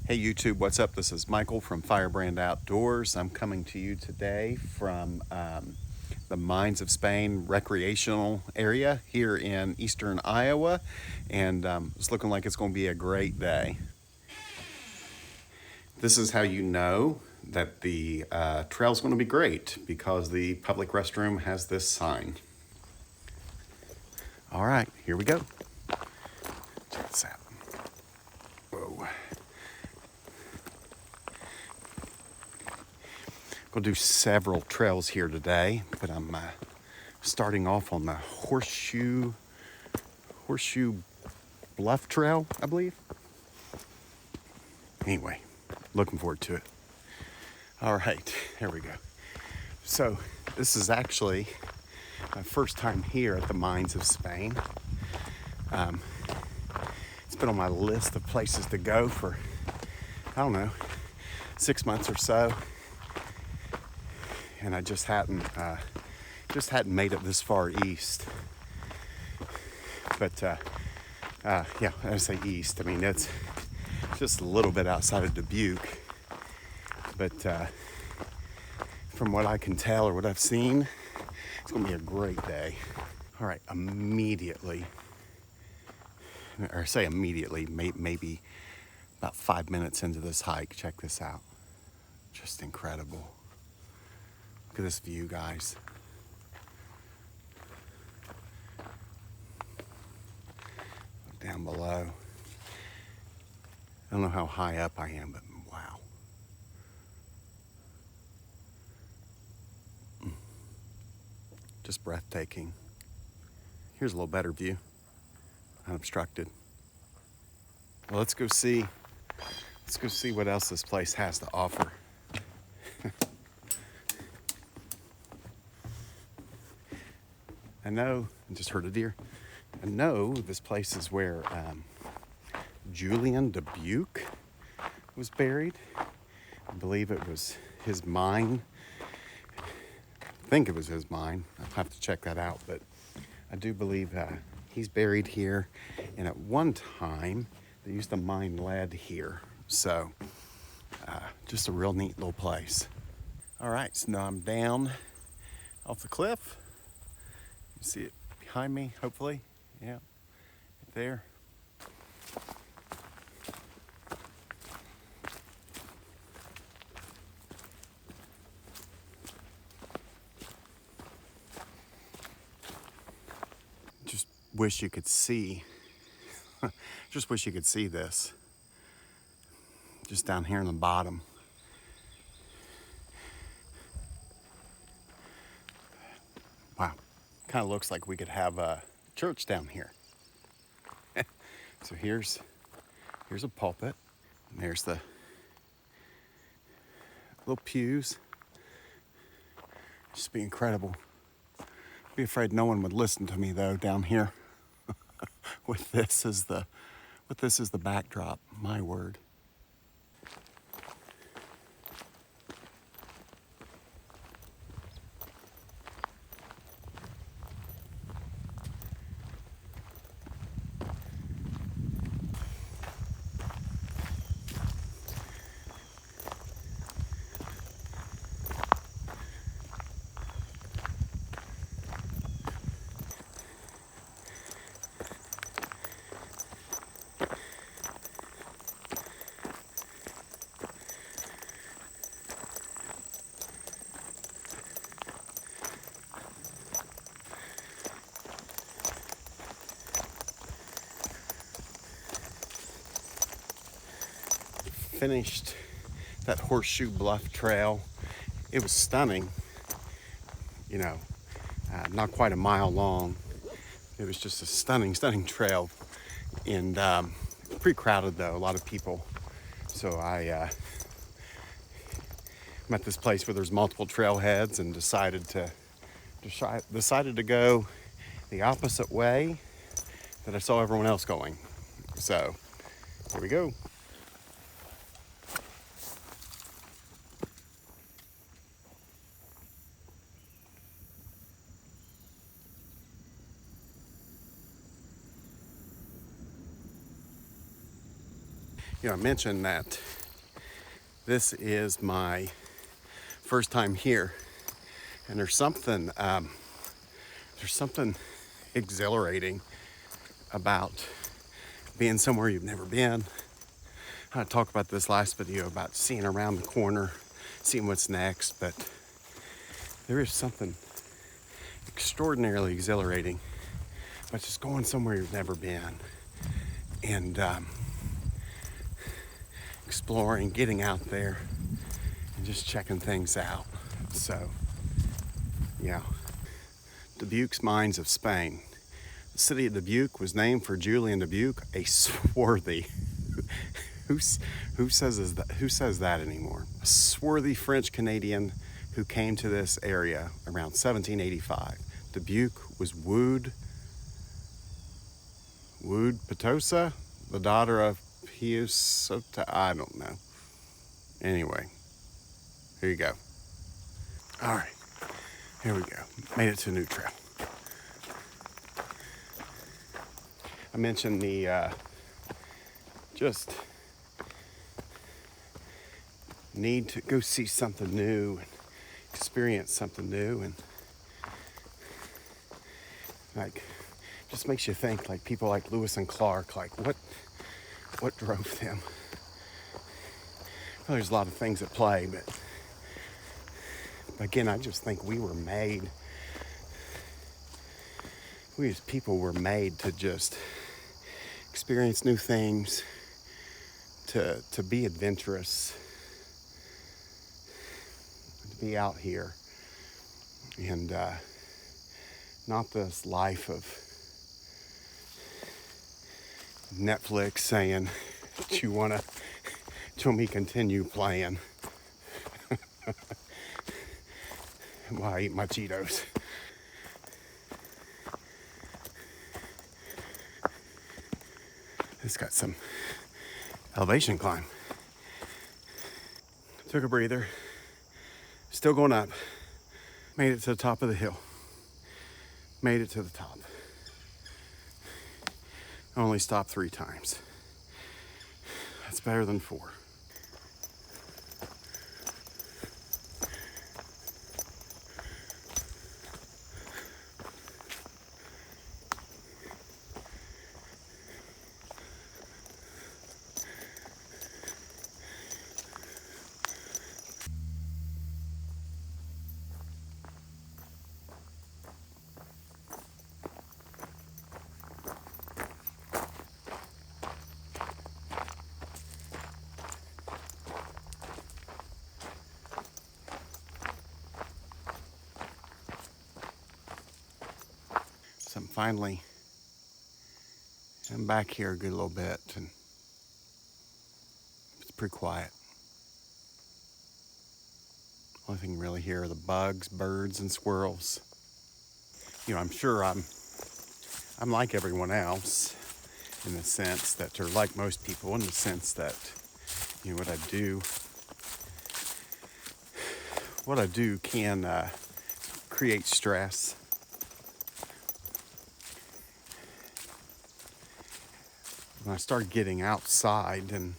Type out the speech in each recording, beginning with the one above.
Hey YouTube, what's up? This is Michael from Firebrand Outdoors. I'm coming to you today from the Mines of Spain recreational area here in eastern Iowa, and it's looking like it's going to be a great day. This is how you know that the trail's going to be great, because the public restroom has this sign. All right, here we go. Check this out. Whoa. We'll do several trails here today, but I'm starting off on the Horseshoe Bluff Trail, I believe. Anyway, looking forward to it. All right, here we go. So this is actually my first time here at the Mines of Spain. It's been on my list of places to go for, I don't know, 6 months or so. And I just hadn't made it this far east. But yeah, I say east. I mean, it's just a little bit outside of Dubuque. But from what I can tell or what I've seen, it's gonna be a great day. All right, immediately, or I say immediately, maybe about 5 minutes into this hike, check this out. Just incredible. Look at this view, guys. Look down below. I don't know how high up I am, but wow. Just breathtaking. Here's a little better view, unobstructed. Well, let's go see what else this place has to offer. I know, I just heard a deer. I know this place is where Julian Dubuque was buried. I believe it was his mine. I think it was his mine. I'll have to check that out, but I do believe he's buried here. And at one time, they used to mine lead here. So, just a real neat little place. All right, so now I'm down off the cliff. You see it behind me, hopefully. Yeah, right there. Just wish you could see. Just wish you could see this. Just down here in the bottom. Wow. Kind of looks like we could have a church down here. So here's a pulpit. And there's the little pews. Just be incredible. Be afraid no one would listen to me though down here. with this as the backdrop. My word. Finished that Horseshoe Bluff Trail. It was stunning. You know, not quite a mile long. It was just a stunning trail, and pretty crowded though. A lot of people. So I met this place where there's multiple trailheads, and decided to go the opposite way that I saw everyone else going. So here we go. I mentioned that this is my first time here, and there's something exhilarating about being somewhere you've never been. I talked about this last video about seeing around the corner, seeing what's next, but there is something extraordinarily exhilarating about just going somewhere you've never been and exploring, getting out there, and just checking things out. So, yeah. Dubuque's Mines of Spain. The city of Dubuque was named for Julian Dubuque, a swarthy. Who says that anymore? A swarthy French Canadian who came to this area around 1785. Dubuque was wooed Petosa, the daughter of Piusota. I don't know. Anyway, here you go. All right, here we go. Made it to a new trail. I mentioned the just need to go see something new and experience something new, and like just makes you think, like people like Lewis and Clark, like what drove them. Well, there's a lot of things at play, but again, I just think we as people were made to just experience new things, to be adventurous, to be out here, and not this life of Netflix saying, do you want me continue playing while I eat my Cheetos. It's got some elevation climb. Took a breather. Still going up. Made it to the top of the hill. Made it to the top. Only stopped 3 times. That's better than 4. So I'm back here a good little bit, and it's pretty quiet. Only thing really here are the bugs, birds, and squirrels. I'm sure I'm like everyone else in the sense that, or like most people in the sense that, what I do can create stress. When I started getting outside and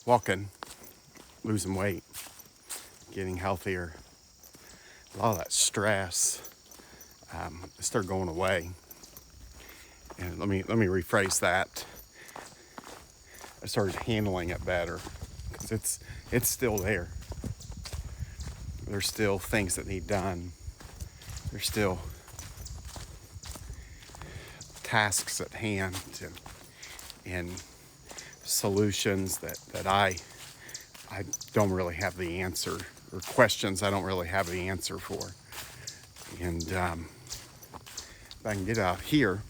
walking, losing weight, getting healthier, a lot of that stress started going away. And let me rephrase that. I started handling it better, because it's still there. There's still things that need done. There's still tasks at hand and solutions that I don't really have the answer, or questions I don't really have the answer for. And if I can get out here,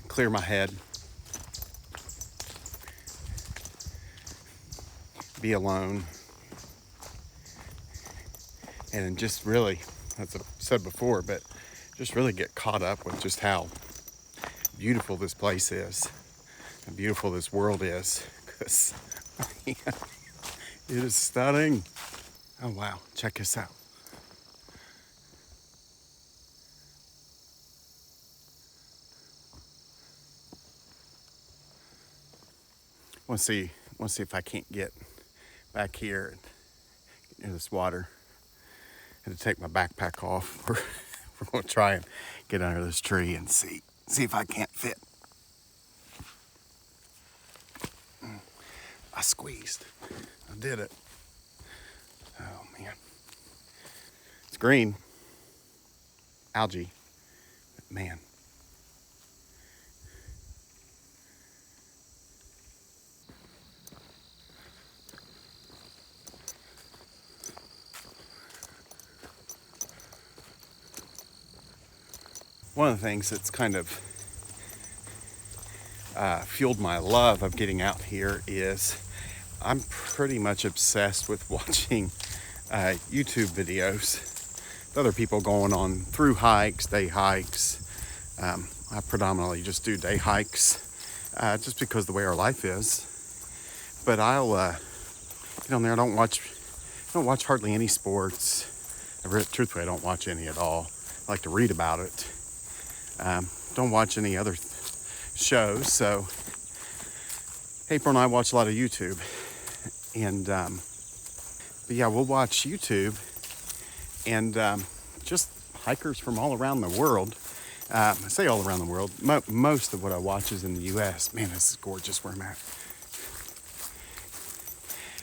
clear my head, be alone, and just really, as I've said before, but just really get caught up with just how beautiful this place is, how beautiful this world is, because it is stunning. Oh wow, check this out. Want to see if I can't get back here in this water. I had to take my backpack off. We're going to try and get under this tree and see if I can't fit. I squeezed. I did it. Oh man. It's green. Algae. But man. One of the things that's kind of fueled my love of getting out here is I'm pretty much obsessed with watching YouTube videos. Other people going on through hikes, day hikes. I predominantly just do day hikes, just because the way our life is. But I'll get on there. I don't watch hardly any sports. Truthfully, I don't watch any at all. I like to read about it. Don't watch any other shows. So April and I watch a lot of YouTube, and but yeah, we'll watch YouTube and just hikers from all around the world. I say all around the world. Most of what I watch is in the U.S. Man, this is gorgeous where I'm at.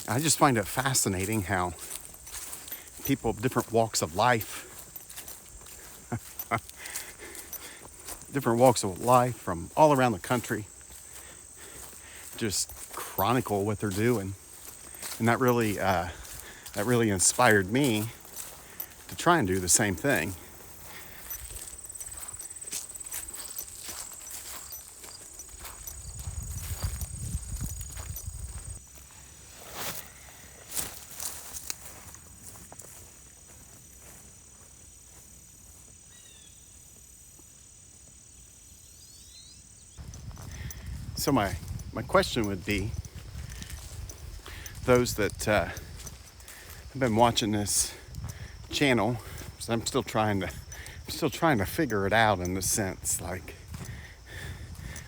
I just find it fascinating how people of different walks of life, from all around the country, just chronicle what they're doing, and that really inspired me to try and do the same thing. So my question would be, those that have been watching this channel, so I'm still trying to figure it out in the sense, like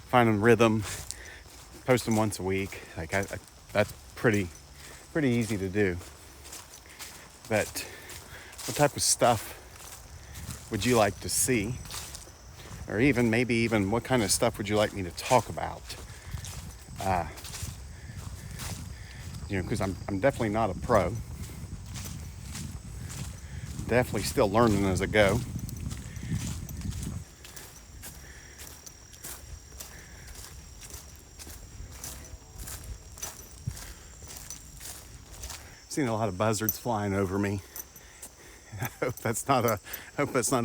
finding rhythm, posting once a week. Like that's pretty easy to do. But what type of stuff would you like to see? Or maybe even what kind of stuff would you like me to talk about? Because I'm definitely not a pro. Definitely still learning as I go. Seen a lot of buzzards flying over me. I hope that's not a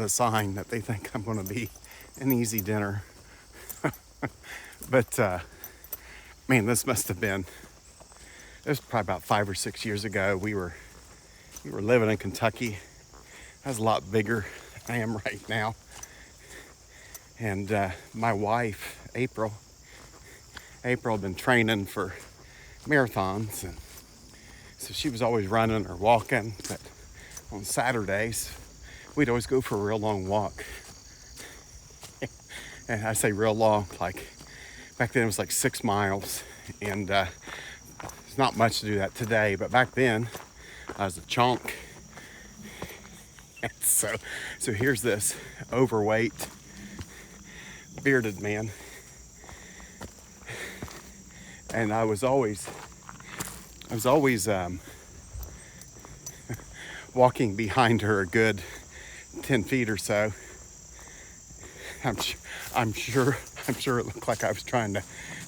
sign that they think I'm going to be an easy dinner. But man, this was probably about 5 or 6 years ago. We were living in Kentucky. I was a lot bigger than I am right now. And my wife, April had been training for marathons, and so she was always running or walking. But on Saturdays, we'd always go for a real long walk. And I say real long, like back then it was like 6 miles, and it's not much to do that today, but back then I was a chunk. And so here's this overweight, bearded man, and I was always walking behind her a good 10 feet or so. I'm sure it looked like I was trying to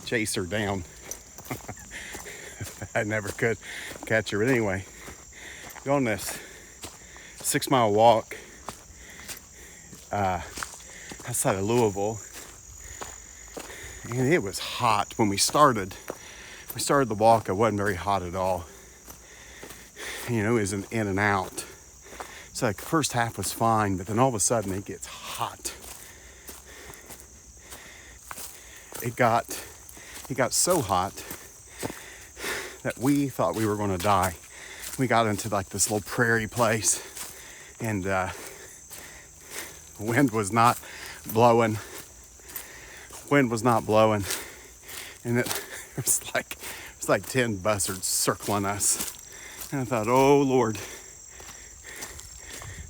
chase her down. I never could catch her. But anyway, on this 6 mile walk outside of Louisville, and it was hot when we started. We started the walk. It wasn't very hot at all. It was an in and out. So like the first half was fine, but then all of a sudden it gets hot. It got so hot that we thought we were going to die. We got into like this little prairie place, and the wind was not blowing. And it There's like 10 buzzards circling us. And I thought, oh Lord,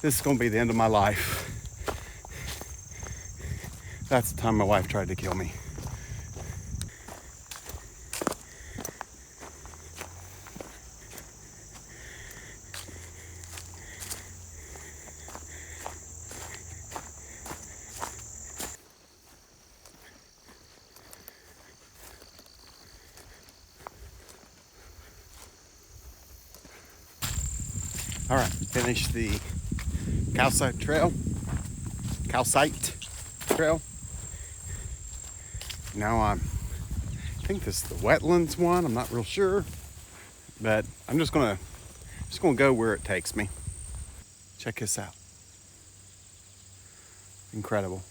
this is gonna be the end of my life. That's the time my wife tried to kill me. All right, finished the calcite trail. Now I think this is the wetlands one. I'm not real sure, but I'm just gonna go where it takes me. Check this out. Incredible.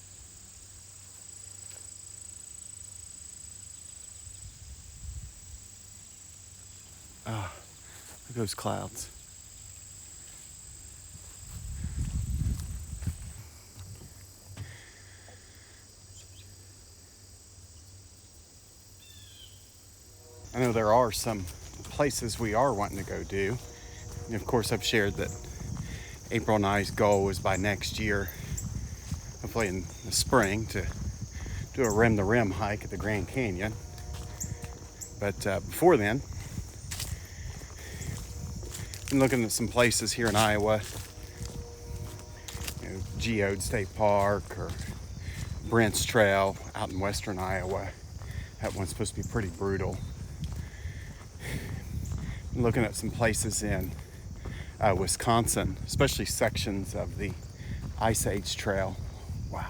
Ah, look at those clouds. I know there are some places we are wanting to go do. And of course, I've shared that April and I's goal is by next year, hopefully in the spring, to do a rim to rim hike at the Grand Canyon. But before then, I'm looking at some places here in Iowa, Geode State Park or Brent's Trail out in western Iowa. That one's supposed to be pretty brutal. I'm looking at some places in Wisconsin, especially sections of the Ice Age Trail. Wow,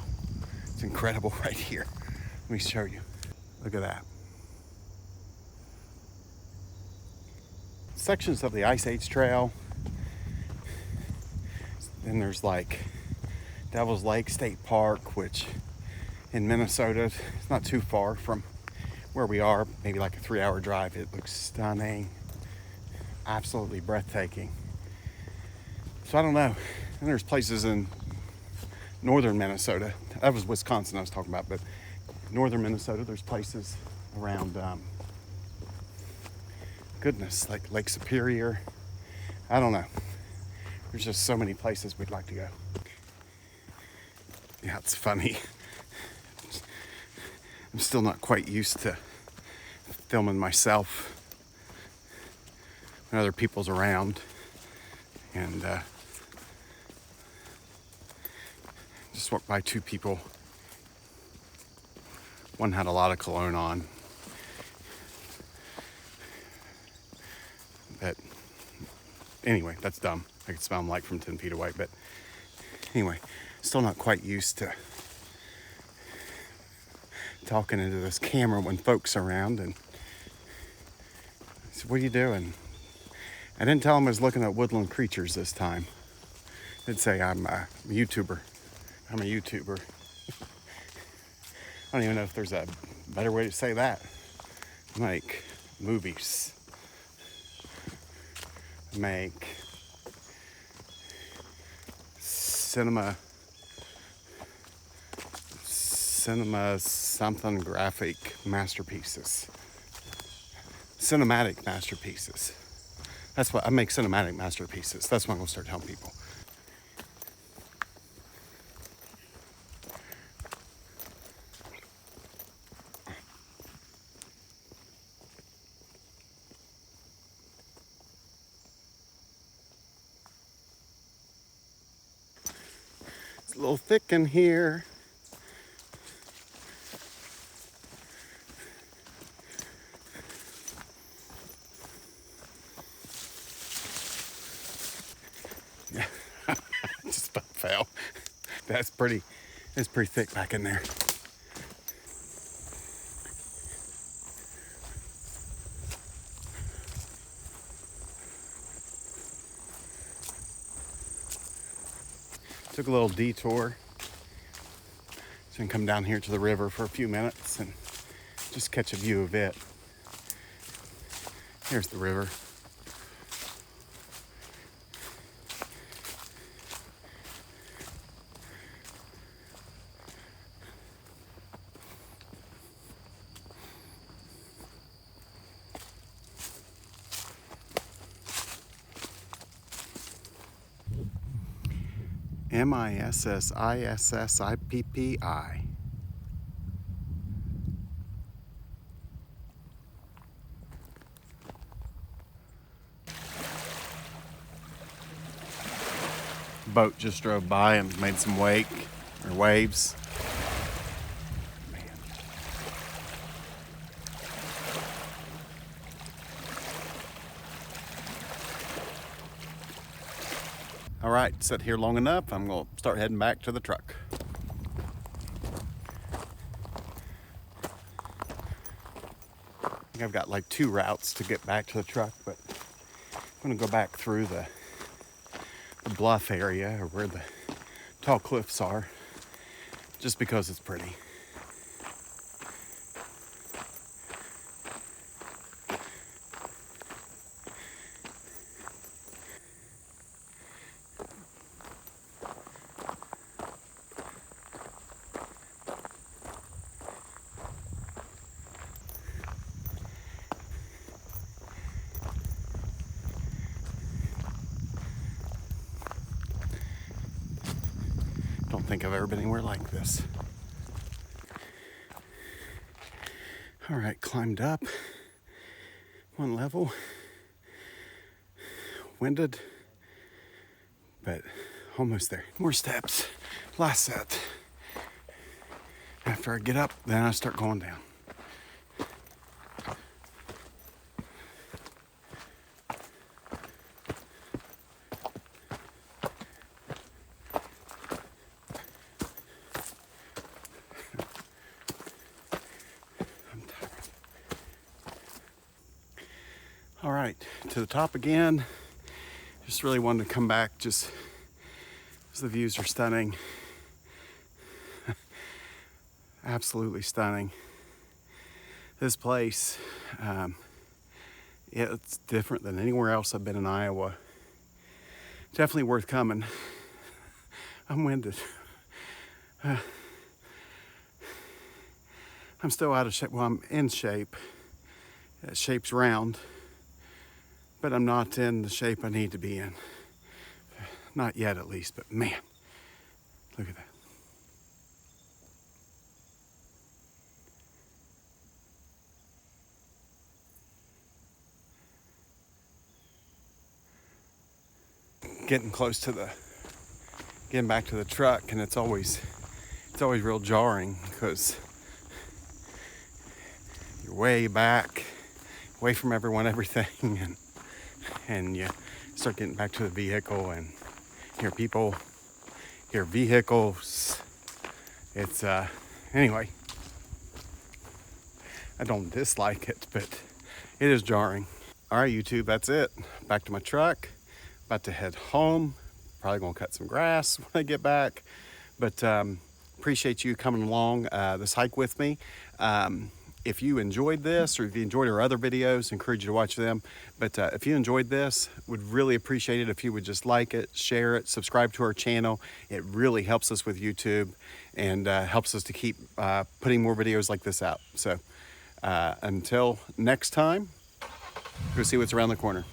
it's incredible right here. Let me show you. Look at that. Sections of the Ice Age Trail. Then there's like Devil's Lake State Park, which in Minnesota, it's not too far from where we are, maybe like a 3-hour drive. It looks stunning, absolutely breathtaking. So I don't know. And there's places in northern Minnesota. That was Wisconsin I was talking about, but northern Minnesota, there's places around, goodness, like Lake Superior. I don't know. There's just so many places we'd like to go. Yeah, it's funny. I'm still not quite used to filming myself when other people's around. And just walked by 2 people. One had a lot of cologne on. But anyway, that's dumb. I could smell them like from 10 feet away. But anyway, still not quite used to talking into this camera when folks are around. And I said, what are you doing? I didn't tell him I was looking at woodland creatures this time. I did say I'm a YouTuber. I'm a YouTuber. I don't even know if there's a better way to say that. I make movies. I make cinema something graphic masterpieces. Cinematic masterpieces. That's what I make, cinematic masterpieces. That's what I'm gonna start telling people. It's a little thick in here. Yeah, just about fell. It's pretty thick back in there. Took a little detour. So I can come down here to the river for a few minutes and just catch a view of it. Here's the river. Mississippi. Boat just drove by and made some waves. Man. All right, sit here long enough. I'm gonna start heading back to the truck. I think I've got like 2 routes to get back to the truck, but I'm gonna go back through the Bluff area, or where the tall cliffs are, just because it's pretty. Don't think I've ever been anywhere like this. All right, climbed up 1 level, winded, but almost there. More steps, last set. After I get up, then I start going down. All right, to the top again. Just really wanted to come back just because the views are stunning. Absolutely stunning. This place, it's different than anywhere else I've been in Iowa. Definitely worth coming. I'm winded. I'm still out of shape. Well, I'm in shape. Shape's round. But I'm not in the shape I need to be in. Not yet, at least, but man, look at that. Getting back to the truck, and it's always real jarring because you're way back, away from everything, and you start getting back to the vehicle and hear people, hear vehicles. It's anyway, I don't dislike it, but it is jarring. All right, YouTube, that's it. Back to my truck, about to head home. Probably gonna cut some grass when I get back, but appreciate you coming along this hike with me. If you enjoyed this, or if you enjoyed our other videos, I encourage you to watch them. But if you enjoyed this, would really appreciate it if you would just like it, share it, subscribe to our channel. It really helps us with YouTube and helps us to keep putting more videos like this out. So until next time, go see what's around the corner.